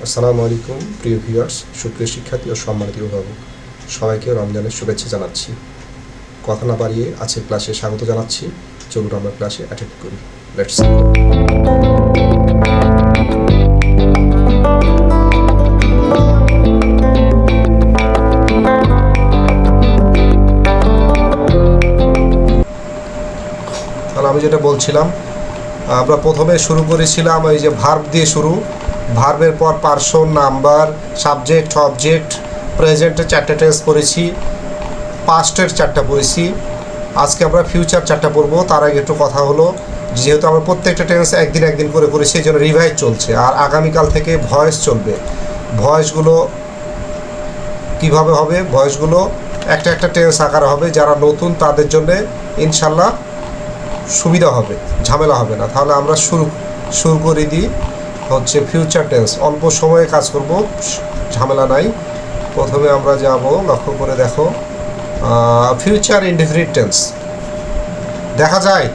আসসালামু আলাইকুম প্রিয় ভিউয়ার্স, সুপ্রিয় শিক্ষার্থী ও সম্মানিত অভিভাবক, সবাইকে রমজানের শুভেচ্ছা জানাচ্ছি। কথা না বাড়িয়ে আজকের ক্লাসে স্বাগত জানাচ্ছি। চলুন আমরা ক্লাসে অ্যাটেন্ড করি। লেটস তাহলে আমি যেটা বলছিলাম, আমরা প্রথমে শুরু করেছিলাম এই যে ভার্ব দিয়ে শুরু। ভার্বের পর পার্সন, নাম্বার, সাবজেক্ট, অবজেক্ট, প্রেজেন্টের 4টে টেন্স পড়েছি, পাস্টের 4টা পড়েছি। আজকে আমরা ফিউচার 4টা পড়বো। তার আগে একটু কথা হলো, যেহেতু আমরা প্রত্যেকটা টেন্স একদিন করে করেছি, এই জন্য রিভাইজ চলছে। আর আগামীকাল থেকে ভয়েস চলবে। ভয়েসগুলো কীভাবে হবে? ভয়েসগুলো একটা টেন্স আকারে হবে। যারা নতুন তাদের জন্যে ইনশাল্লাহ সুবিধা হবে, ঝামেলা হবে না। তাহলে আমরা শুরু করে দিই হচ্ছে ফিউচার টেন্স। অল্প সময়ে কাজ করব, ঝামেলা নাই। প্রথমে আমরা যাব, লক্ষ্য করে দেখো, ফিউচার ইনডেফিনিট টেন্স দেখা যায়।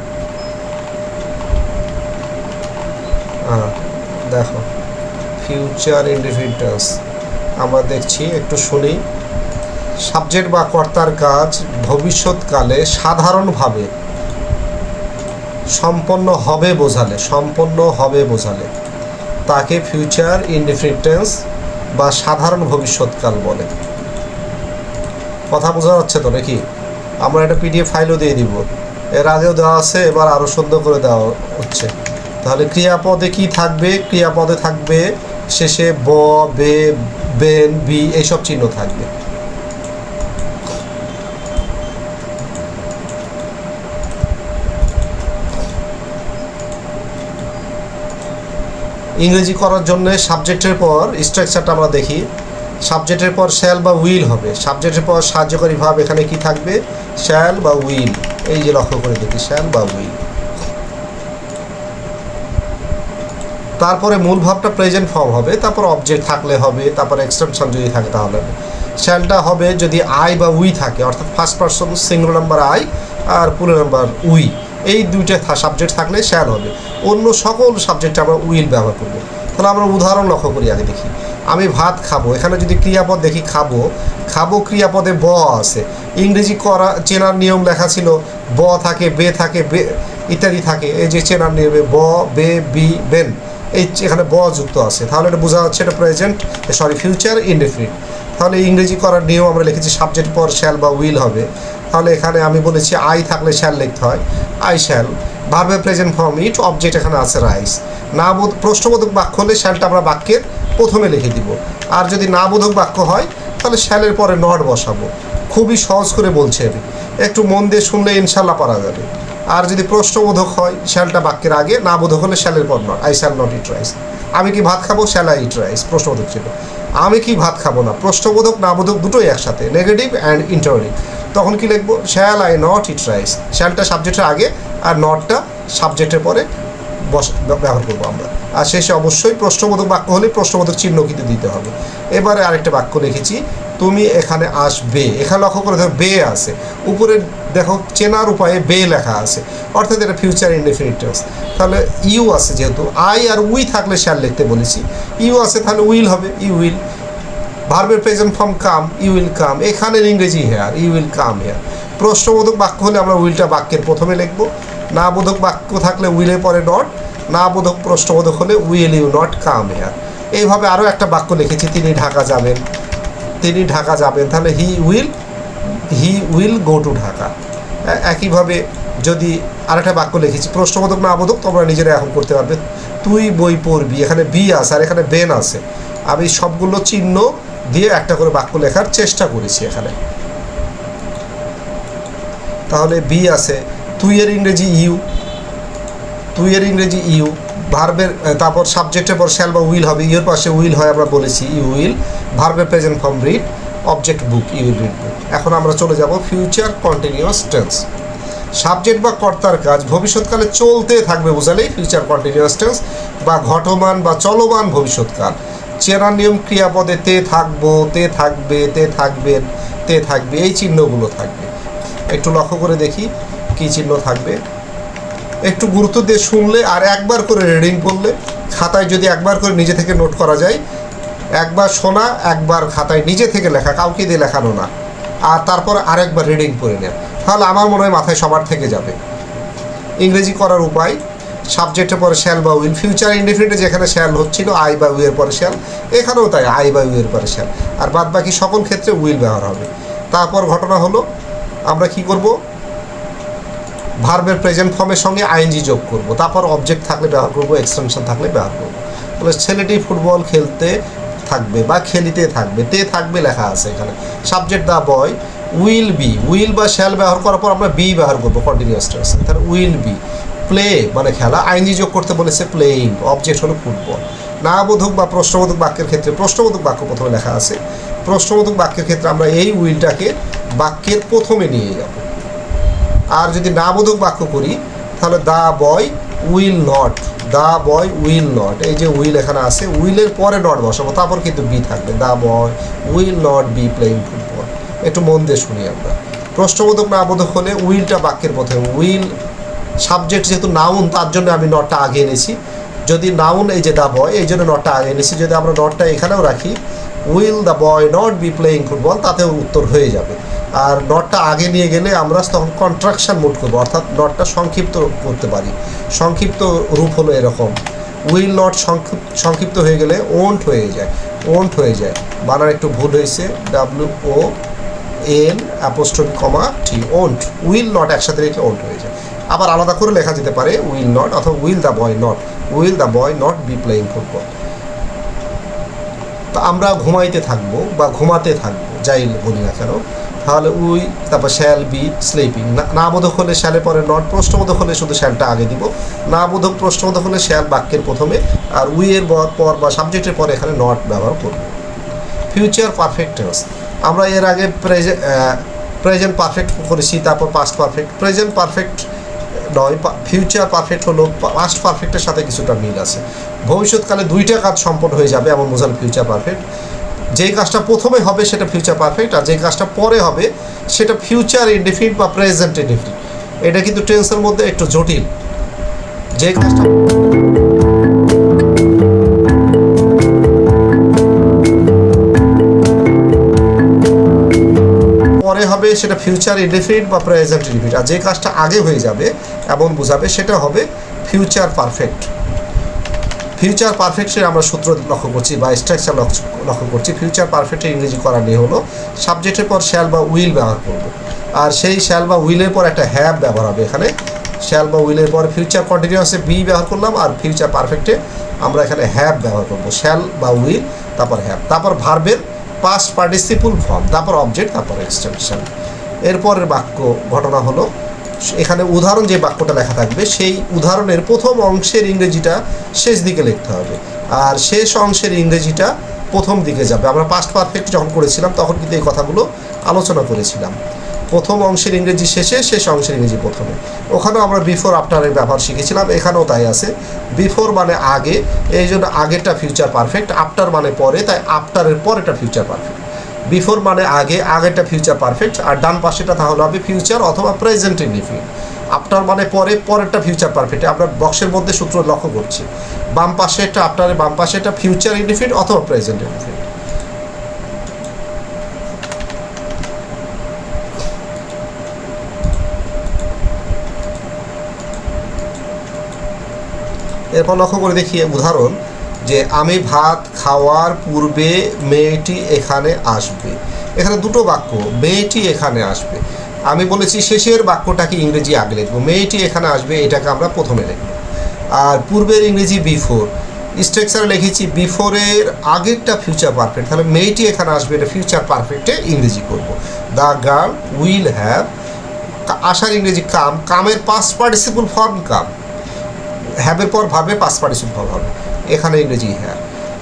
দেখো ফিউচার ইনডেফিনিট টেন্স আমরা দেখছি, একটু শুনি। সাবজেক্ট বা কর্তার কাজ ভবিষ্যৎকালে সাধারণভাবে সম্পন্ন হবে বোঝালে তাকে ফিউচার ইনডেফিনিট টেন্স বা সাধারণ ভবিষ্যৎকাল বলে। কথা বোঝা যাচ্ছে তো নাকি? আমরা একটা পিডিএফ ফাইলও দিয়ে দিব, এর আগেও দেওয়া আছে, এবার আরও সুন্দর করে দেওয়া হচ্ছে। তাহলে ক্রিয়াপদে কি থাকবে? ক্রিয়াপদে থাকবে শেষে ব, বে, বেন, বি এইসব চিহ্ন থাকবে। ইংরেজি করার জন্য সাবজেক্টের পর স্ট্রাকচারটা আমরা দেখি। সাবজেক্টের পর শ্যাল বা উইল হবে। সাবজেক্টের পর সাহায্যকারী ভাব এখানে কি থাকবে? শ্যাল বা উইল। এই যে লক্ষ্য করে দেখি, শ্যাল বা উইল। তারপরে মূল ভাবটা প্রেজেন্ট ফর্ম হবে, তারপর অবজেক্ট থাকলে হবে, তারপর এক্সটেনশন যদি থাকে তাহলে হবে। শ্যালটা হবে যদি আই বা উই থাকে, অর্থাৎ first person singular number I আর পুরো নাম্বার উই, এই দুইটা সাবজেক্ট থাকলে শ্যাল হবে। অন্য সকল সাবজেক্টে আমরা উইল ব্যবহার করব। তাহলে আমরা উদাহরণ লক্ষ্য করি, আগে দেখি। আমি ভাত খাবো, এখানে যদি ক্রিয়াপদ দেখি খাবো ক্রিয়াপদে ব আছে। ইংরেজি করা চেনার নিয়ম লেখা ছিল, ব থাকে, বে থাকে, বে ইত্যাদি থাকে। এই যে চেনার নিয়মে ব, বে, বি, বেন, এই এখানে ব যুক্ত আছে। তাহলে এটা বোঝা যাচ্ছে এটা ফিউচার ইনডেফিনিট। তাহলে ইংরেজি করার নিয়ম আমরা লিখেছি, সাবজেক্ট পর শ্যাল বা উইল হবে। তাহলে এখানে আমি বলেছি আই থাকলে শ্যাল লিখতে হয়, আই শ্যাল। ভার্বের প্রেজেন্ট ফর্ম ইট, অবজেক্ট এখানে আছে রাইস। প্রশ্নবোধক বাক্য হলে শ্যালটা আমরা বাক্যের প্রথমে লিখে দিব। আর যদি না বোধক বাক্য হয় তাহলে শ্যালের পরে নট বসাবো। খুবই সহজ করে বলছি আমি, একটু মন দিয়ে শুনলে ইনশাল্লাহ পারা যাবে। আর যদি প্রশ্নবোধক হয় শ্যালটা বাক্যের আগে, না বোধক হলে শ্যালের পর not. I shall not eat rice. আমি কি ভাত খাবো? শ্যাল আই ইট রাইস, প্রশ্নবোধক ছিল। আমি কি ভাত খাবো না, প্রশ্নবোধক না বোধক দুটোই একসাথে, নেগেটিভ অ্যান্ড ইন্টারোগেটিভ। তখন কি লিখবো? Shall I not eat rice. শ্যালটা সাবজেক্টের আগে আর নটটা সাবজেক্টের পরে ব্যবহার করবো আমরা। আর শেষে অবশ্যই প্রশ্নবোধক বাক্য হলে প্রশ্নবোধক চিহ্ন কিন্তু দিতে হবে। এবারে আরেকটা বাক্য লিখেছি, তুমি এখানে আসবে। এখানে লক্ষ্য করে দেখো বে আছে, উপরে দেখো চেনার উপায়ে বে লেখা আছে, অর্থাৎ এটা ফিউচার ইনডেফিনিট টেন্স। তাহলে ইউ আছে, যেহেতু আই আর উই থাকলে শ্যাল লিখতে বলেছি, ইউ আছে তাহলে উইল হবে, ইউ উইল। ভার্বের present form come, you will come. এখানের ইংরেজি here, you will come here. প্রশ্নবোধক বাক্য হলে আমরা উইলটা বাক্যের প্রথমে লিখবো। না বোধক বাক্য থাকলে উইলের পরে নট, না বোধক প্রশ্নবোধক হলে will you not come here. এইভাবে আরও একটা বাক্য লিখেছি, তিনি ঢাকা যাবেন। তাহলে he will go to Dhaka. একইভাবে যদি আরেকটা বাক্য লিখেছি প্রশ্নবোধক না বোধক, তোমরা নিজেরা এখন করতে পারবে। তুই বই পড়বি, এখানে বি আছে আর এখানে বেন আছে। আমি সবগুলো চিহ্ন দিয়ে একটা করে বাক্য লেখার চেষ্টা করেছি এখানে। তাহলে বি আছে, তুই এর ইংরেজি ইউ। ভার্বের তারপর সাবজেক্টের পর শ্যাল বা উইল হবে, ইউর পাশে উইল হয়, আমরা বলেছি ইউ উইল। ভার্বের present form read, object book, you will read book. এখন আমরা চলে যাব ফিউচার কন্টিনিউয়াস টেন্স। সাবজেক্ট বা কর্তার কাজ ভবিষ্যৎকালে চলতে থাকবে বোঝালেই ফিউচার কন্টিনিউয়াস টেন্স বা ঘটমান বা চলমান ভবিষ্যৎকাল। চেনার নিয়ম ক্রিয়াপদে তে থাকবো, তে থাকবে, তে থাকবেন, তে থাকবে, এই চিহ্নগুলো থাকবে। একটু লক্ষ্য করে দেখি কী চিহ্ন থাকবে। একটু গুরুত্ব দিয়ে শুনলে আর একবার করে রিডিং করলে, খাতায় যদি একবার করে নিজে থেকে নোট করা যায় একবার শোনা, একবার খাতায় নিজে থেকে লেখা, কাউকে দিয়ে লেখানো না, আর তারপর আরেকবার রিডিং করে নেওয়া, তাহলে আমার মনে হয় মাথায় সবার থেকে যাবে। ইংরেজি করার উপায়, সাবজেক্টের পরে শ্যাল বা উইল, ফিউচার ইনডিফিনিটে যেখানে শ্যাল হচ্ছিল আই বা উইয়ের পরে শ্যাল, এখানেও তাই আই বা উইয়ের পরে শ্যাল, আর বাদ বাকি সকল ক্ষেত্রে উইল ব্যবহার হবে। তারপর ঘটনা হলো আমরা কি করব, ভার্বের প্রেজেন্ট ফর্মের সঙ্গে আইএনজি যোগ করব, তারপর অবজেক্ট থাকলে ব্যবহার করব, এক্সটেনশন থাকলে ব্যবহার করব। তাহলে ছেলেটি ফুটবল খেলতে থাকবে বা খেলিতে থাকবে, তে থাকবে লেখা আছে এখানে। Subject the boy will be, will বা শ্যাল ব্যবহার করার পর আমরা বি ব্যবহার করবো কন্টিনিউয়াস টেন্সে, তাহলে উইল বি। প্লে মানে খেলা, আইএনজি যোগ করতে বলেছে প্লেইং, অবজেক্ট হলো ফুটবল। না বোধক বা প্রশ্নবোধক বাক্যের ক্ষেত্রে, প্রশ্নবোধক বাক্য প্রথমে লেখা আছে, প্রশ্নবোধক বাক্যের ক্ষেত্রে আমরা এই উইলটাকে বাক্যের প্রথমে নিয়ে যাব। আর যদি না বোধক বাক্য করি তাহলে the boy will not, the boy will not, এই যে উইল এখানে আছে, উইলের পরে নট বসাবো, তারপর কিন্তু বি থাকবে, the boy will not be playing football. একটু মন দিয়ে শুনি আমরা। প্রশ্নবোধক না বোধক হলে উইলটা বাক্যের প্রথমে, উইল সাবজেক্ট যেহেতু নাউন তার জন্য আমি নটটা আগে এনেছি, যদি নাউন এই যে দ্য বয় এই জন্য নটটা আগে এনেছি, যদি আমরা নটটা এখানেও রাখি will the boy not be playing football, তাতেও উত্তর হয়ে যাবে। আর নটটা আগে নিয়ে গেলে আমরা তখন কন্ট্রাকশন মোড করবো, অর্থাৎ নটটা সংক্ষিপ্ত করতে পারি। সংক্ষিপ্ত রূপ হলো এরকম, উইল নট সংক্ষিপ্ত হয়ে গেলে ওন্ট হয়ে যায়, ওন্ট হয়ে যায়, বানার একটু ভুল হয়েছে, WON''T, ওন্ট, উইল নট একসাথে রেখে ওন্ট হয়ে যায়। আবার আলাদা করে লেখা যেতে পারে উইল নট, অথবা will the boy not, will the boy not be playing football. তো আমরা ঘুমাইতে থাকবো বা ঘুমাতে থাকবো যাই বলি না কেন, তাহলে উই তারপর শ্যাল বি স্লিপিং। না বোধক হলে শ্যালের পরে নট, প্রশ্নবোধক হলে শুধু শ্যালটা আগে দিব, না বোধক প্রশ্নবোধক হলে শ্যাল বাক্যের প্রথমে, আর উইয়ের পর বা সাবজেক্টের পরে এখানে নট ব্যবহার করব। ফিউচার পারফেক্ট টেন্স, আমরা এর আগে প্রেজেন্ট পারফেক্ট করেছি, তারপর পাস্ট পারফেক্ট। প্রেজেন্ট পারফেক্ট নয়, ফিউচার পারফেক্ট হলো পাস্ট পারফেক্টের সাথে কিছুটা মিল আছে। ভবিষ্যৎকালে দুইটা কাজ সম্পন্ন হয়ে যাবে এমন বোঝানো ফিউচার পারফেক্ট। যেই কাজটা প্রথমে হবে সেটা ফিউচার পারফেক্ট, আর যেই কাজটা পরে হবে সেটা ফিউচার ইনডিফিনিট বা প্রেজেন্ট ইনডিফিনিট। এটা কিন্তু টেন্সের মধ্যে একটু জটিল। যে কাজটা পরে হবে সেটা ফিউচার ইনডিফিনিট বা প্রেজেন্ট ইনডিফিনিট, আর যে কাজটা আগে হয়ে যাবে এমন বোঝাবে সেটা হবে ফিউচার পারফেক্ট। ফিউচার পারফেক্টের আমরা সূত্র লক্ষ্য করছি বা স্ট্রাকচার লক্ষ্য করছি। ফিউচার পারফেক্টের ইংরেজি করা নিয়ে হলো সাবজেক্টের পর শ্যাল বা উইল ব্যবহার করব, আর সেই শ্যাল বা উইলের পর একটা হ্যাভ ব্যবহার হবে। এখানে শ্যাল বা উইলের পর ফিউচার কন্টিনিউয়াসে বি ব্যবহার করলাম, আর ফিউচার পারফেক্টে আমরা এখানে হ্যাভ ব্যবহার করব, শ্যাল বা উইল তারপর হ্যাভ, তারপর ভার্বের পাস্ট পার্টিসিপল ফর্ম, তারপর অবজেক্ট, তারপর এক্সটেনশন। এরপরের বাক্য ঘটনা হলো এখানে উদাহরণ যে বাক্যটা লেখা থাকবে সেই উদাহরণের প্রথম অংশের ইংরেজিটা শেষ দিকে লিখতে হবে, আর শেষ অংশের ইংরেজিটা প্রথম দিকে যাবে। আমরা পাস্ট পারফেক্ট যখন করেছিলাম তখন কিন্তু এই কথাগুলো আলোচনা করেছিলাম, প্রথম অংশের ইংরেজি শেষে, শেষ অংশের ইংরেজি প্রথমে। ওখানেও আমরা বিফোর আফটারের ব্যবহার শিখেছিলাম, এখানেও তাই আছে। বিফোর মানে আগে, এই জন্য আগেরটা ফিউচার পারফেক্ট, আফটার মানে পরে, তাই আফটারের পরেটা ফিউচার পারফেক্ট। বিফোর মানে আগে, আগেরটা ফিউচার পারফেক্ট, আর ডান পাশেটা তাহলে হবে ফিউচার অথবা প্রেজেন্ট ইনডিফিনিট। আফটার মানে পরে, পরেরটা ফিউচার পারফেক্ট। আমরা বক্সের মধ্যে সূত্র লক্ষ্য করছি, বাম পাশেরটা আফটারের বাম পাশেরটা ফিউচার ইনডিফিনিট অথবা প্রেজেন্ট ইনডিফিনিট। এরপর লক্ষ্য করে দেখি উদাহরণ, যে আমি ভাত খাওয়ার পূর্বে মেয়েটি এখানে আসবে। এখানে দুটো বাক্য, মেয়েটি এখানে আসবে। আমি বলেছি শেষের বাক্যটাকে ইংরেজি আগে লিখবো, মেয়েটি এখানে আসবে এটাকে আমরা প্রথমে লিখব। আর পূর্বের ইংরেজি বিফোর, স্ট্রাকচারে লিখেছি বিফোরের আগেরটা ফিউচার পারফেক্ট, তাহলে মেয়েটি এখানে আসবে এটা ফিউচার পারফেক্টে ইংরেজি করব। দ্য গার্ল উইল হ্যাভ, আসার ইংরেজি কাম, কামের পাস্ট পার্টিসিপল ফর্ম কাম, হ্যাভের পর ভাবে পাস্ট পার্টিসিপল ফর্ম হবে, এখানে ইংরেজি হ্যাভ।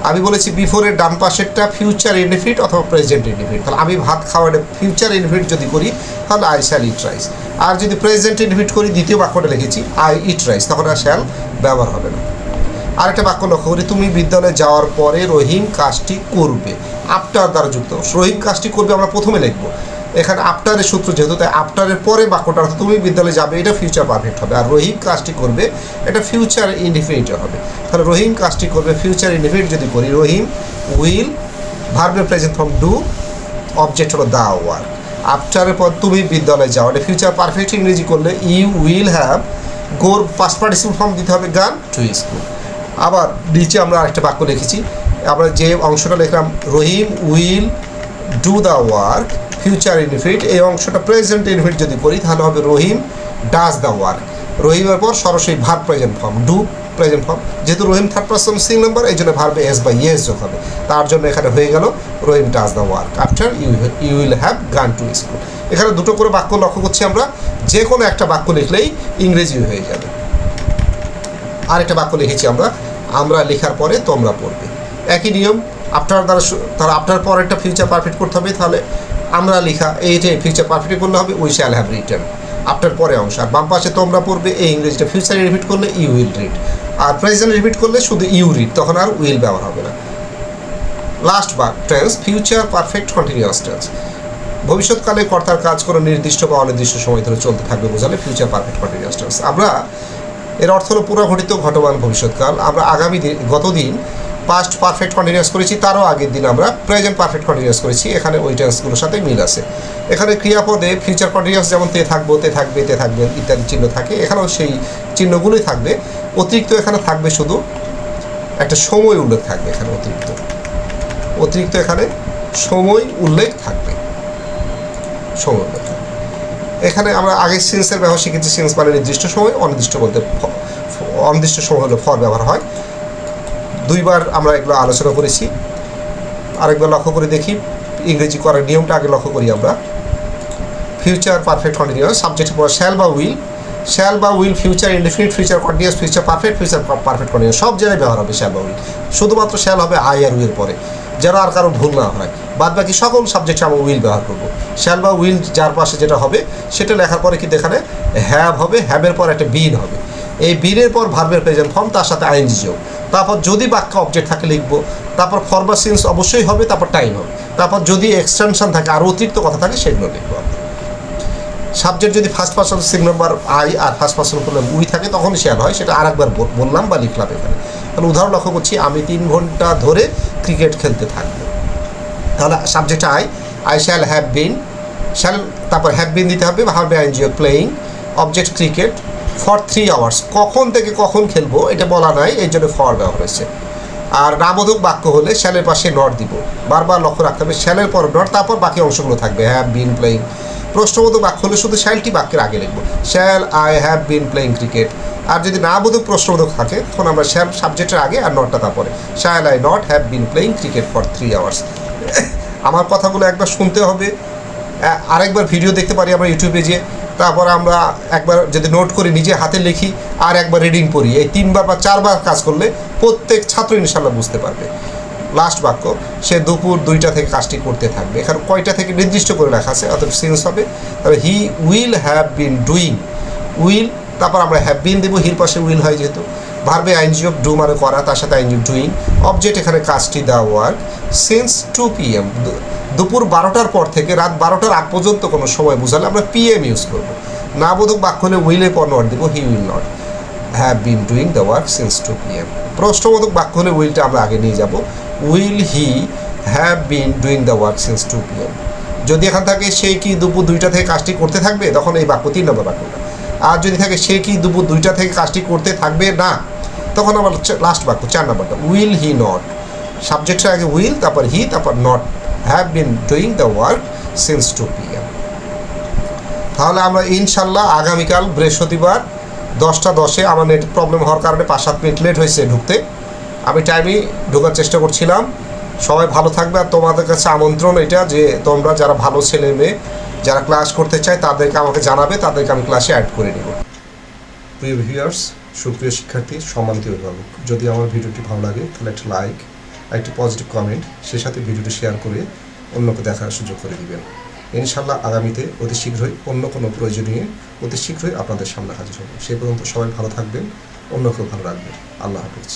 আমি বলেছি বিফোরের ডান পাশেরটা ফিউচার ইনডিফিনিট অথবা প্রেজেন্ট ইনডিফিনিট, তাহলে আমি ভাত খাওয়ার ফিউচার ইনডিফিনিট যদি করি তাহলে আই শ্যাল ইট রাইস, আর যদি প্রেজেন্ট ইনডিফিনিট করি দ্বিতীয় বাক্যটা লিখেছি আই ইট রাইস, তখন আর শ্যাল ব্যবহার হবে না। আরেকটা বাক্য লক্ষ্য করি, তুমি বিদ্যালয়ে যাওয়ার পরে রহিম কাজটি করবে, আফটার দ্বারা যুক্ত। রহিম কাজটি করবে আমরা প্রথমে লিখবো, এখানে আফটারের সূত্র যেহেতু, তাই আফটারের পরে বাক্যটা তুমি বিদ্যালয়ে যাবে, এটা ফিউচার পারফেক্ট হবে। আর রহিম কাজটি করবে, এটা ফিউচার ইনডিফিনিট হবে। তাহলে রহিম কাজটি করবে ফিউচার ইনডিফিনিট যদি করি, রহিম উইল, ভার্বের প্রেজেন্ট ফর্ম ডু, অবজেক্ট হলো দা ওয়ার্ক। আফটারের পর তুমি বিদ্যালয়ে যাও, এটা ফিউচার পারফেক্ট ইংরেজি করলে ইউ উইল হ্যাভ, গোর পাস্ট পার্টিসিপল ফর্ম দিতে হবে গান টু স্কুল। আবার নিচে আমরা আরেকটা বাক্য লিখেছি, আমরা যে অংশটা লিখলাম Rahim will do the work future indefinite, এই অংশটা প্রেজেন্ট ইনডিফিনিট যদি করি তাহলে হবে রহিম ডাজ দ্য ওয়ার্ক। রহিমের পর সরাসরি verb present form do present form, যেহেতু রহিম থার্ড পারসন সিঙ্গল নাম্বার, এই জন্য ভার্বে এস বা ইয়েস যোগ হবে, তার জন্য এখানে হয়ে গেল Rahim does the work after you will have gone to school. এখানে দুটো করে বাক্য লক্ষ্য করছি আমরা, যে কোনো একটা বাক্য লিখলেই ইংরেজি হয়ে যাবে। আরেকটা বাক্য লিখেছি আমরা, আমরা লেখার পরে তোমরা পড়বে, একই নিয়ম। আফটার দ্বারা, তাহলে আফটার পরেরটা ফিউচার পারফেক্ট করতে হবে, তাহলে আমরা লেখা এইটাই ফিউচার পারফেক্ট করলে হবে we shall have return, after পরে অংশ। আর বাম পাশে তোমরা পড়বে, এই ইংরেজিটা ফিউচারে রিপিট করলে ইউ উইল রিড, আর প্রেজেন্ট রিপিট করলে শুধু ইউ রিড, তখন আর উইল ব্যবহার হবে না। লাস্ট বার tense future perfect continuous tense, ভবিষ্যৎকালে কর্তার কাজ কোনো নির্দিষ্ট বা অনির্দিষ্ট সময় ধরে চলতে থাকবে বোঝালে ফিউচার পারফেক্ট কন্টিনিউয়াস টেন্স। আমরা এর অর্থ হলো পুনর্ঘটিত ঘটমান ভবিষ্যৎকাল। আমরা আগামী দিন, গতদিন পাস্ট পারফেক্ট কন্টিনিউয়াস করেছি, তারও আগের দিন আমরা প্রেজেন্ট পারফেক্ট কন্টিনিউয়াস করেছি, এখানে ওই টেন্সগুলোর সাথে মিল আছে। এখানে ক্রিয়াপদে ফিউচার কন্টিনিউয়াস যেমন তে থাকবো, তে থাকবে, তে থাকবে ইত্যাদি চিহ্ন থাকে, এখানেও সেই চিহ্নগুলোই থাকবে। অতিরিক্ত এখানে থাকবে শুধু একটা সময় উল্লেখ থাকবে, এখানে অতিরিক্ত এখানে সময় উল্লেখ থাকবে, সময় উল্লেখ থাকবে। এখানে আমরা আগে সিন্সের ব্যবহার শিখেছি, সিন্স মানে নির্দিষ্ট সময়, অনির্দিষ্ট বলতে অনির্দিষ্ট সময় হলে ফর ব্যবহার হয়। দুইবার আমরা এগুলো আলোচনা করেছি, আরেকবার লক্ষ্য করে দেখি ইংরেজি করার নিয়মটা আগে লক্ষ্য করি আমরা। ফিউচার পারফেক্ট কন্টিনিউয়াস, সাবজেক্টের পর শ্যাল বা will, future indefinite, future continuous, future perfect, future perfect continuous, সব জায়গায় ব্যবহার হবে শ্যাল বা উইল। শুধুমাত্র শ্যাল হবে আই আর উইল পরে, যেন আর কারো ভুল না হয়। বাদ বাকি সকল সাবজেক্টে আমরা উইল ব্যবহার করবো। শ্যাল বা উইল যার পাশে যেটা হবে সেটা লেখার পরে কিন্তু এখানে হ্যাভ হবে, হ্যাভের পর একটা বিন হবে, এই বিনের পর ভার্বের প্রেজেন্ট ফর্ম, তার সাথে আইএনজি যোগ, তারপর যদি বাক্য অবজেক্ট থাকে লিখবো, তারপর ফর বা সিন্স অবশ্যই হবে, তারপর টাইম হবে, তারপর যদি এক্সটেনশন থাকে আর অতিরিক্ত কথা থাকে সেগুলো লিখবো। সাবজেক্ট যদি first person single number I আর ফার্স্ট পারসন করলে উই থাকে তখনই শেয়ার হয়, সেটা আরেকবার বললাম বা লিখলাম এখানে। তাহলে উদাহরণ লক্ষ্য করছি, আমি 3 ঘন্টা ধরে ক্রিকেট খেলতে থাকবো, তাহলে subject I shall have been, shall তারপর হ্যাভ বিন দিতে হবে, ভার্বে ING playing, object cricket for 3 hours, কখন থেকে কখন খেলবো এটা বলা নাই, এই জন্য ফর ব্যবহার হয়েছে। আর নামবোধক বাক্য হলে শ্যালের পাশে নট দিব, বারবার লক্ষ্য রাখতে হবে শ্যালের পর নট, তারপর বাকি অংশগুলো থাকবে হ্যাভ বিন প্লেয়িং। প্রশ্নবোধক বাক্য হলে শুধু শ্যালটি বাক্যের আগে লিখবো, shall I have been playing cricket. আর যদি নামবোধক প্রশ্নবোধক থাকে তখন আমরা শ্যাল সাবজেক্টের আগে আর নটটা তারপরে, shall I not have been playing cricket for 3 hours. আমার কথাগুলো একবার শুনতে হবে, আরেকবার ভিডিও দেখতে পারি আমরা ইউটিউবে যে, তারপর আমরা একবার যদি নোট করি নিজে হাতে লিখি আর একবার রিডিং পড়ি, এই 3বার বা 4বার কাজ করলে প্রত্যেক ছাত্র ইনশাল্লাহ বুঝতে পারবে। লাস্ট বাক্য, সে দুপুর 2টা থেকে কাজটি করতে থাকবে, এখানে কয়টা থেকে নির্দিষ্ট করে লেখা আছে, অর্থাৎ সিন্স হবে। তবে he will have been doing, will তারপর আমরা হ্যাভ বিন দেবো, হির পাশে উইল হয় যেহেতু, ভার্বে আইএনজি অফ ডু মানে করা, তার সাথে আইএনজি ডুইং, অবজেক্ট এখানে কাজটি দা ওয়ার্ক, সিন্স 2 PM, দুপুর 12টার পর থেকে রাত 12টার আগ পর্যন্ত কোনো সময় বোঝালে আমরা PM ইউজ করবো। নাবোধক বাক্য হলে উইলের পর নট দেবো, he will not have been doing the work since 2 PM। প্রশ্নবোধক বাক্য হলে উইলটা আমরা আগে নিয়ে যাব, will he have been doing the work since 2 PM। যদি এখান থাকে সে কি দুপুর 2টা থেকে কাজটি করতে থাকবে, তখন এই বাক্য 3 নম্বর বাক্যটা। আর যদি থাকে সে কি দুপুর 2টা থেকে কাজটি করতে থাকবে না, তখন আবার লাস্ট বাক্য 4 নম্বরটা, উইল হি নট, সাবজেক্টের আগে উইল, তারপর হি, তারপর not, have been doing the work since 2 PM। তাহলে আমরা ইনশাল্লাহ আগামীকাল বৃহস্পতিবার 10টা 10-এ, আমার নেট প্রবলেম হওয়ার কারণে 5-7 মিনিট লেট হয়েছে ঢুকতে, আমি টাইমেই ঢোকার চেষ্টা করছিলাম। সবাই ভালো থাকবে, আর তোমাদের কাছে আমন্ত্রণ এটা যে তোমরা যারা ভালো ছেলে মেয়ে যারা ক্লাস করতে চায় তাদেরকে আমাকে জানাবে, তাদেরকে আমি ক্লাসে অ্যাড করে নেব। প্রিয় ভিউয়ার্স, সুপ্রিয় শিক্ষার্থী, সম্মানিত অভিভাবক, যদি আমার ভিডিওটি ভালো লাগে তাহলে একটা লাইক, একটি পজিটিভ কমেন্ট, সে সাথে ভিডিওটি শেয়ার করে অন্যকে দেখার সুযোগ করে দিবেন। ইনশাল্লাহ আগামীতে অতি শীঘ্রই অন্য কোনো প্রয়োজন নিয়ে অতি শীঘ্রই আপনাদের সামনে হাজির হব। সেই পর্যন্ত সবাই ভালো থাকবেন, অন্যকেও ভালো রাখবেন। আল্লাহ হাফিজ।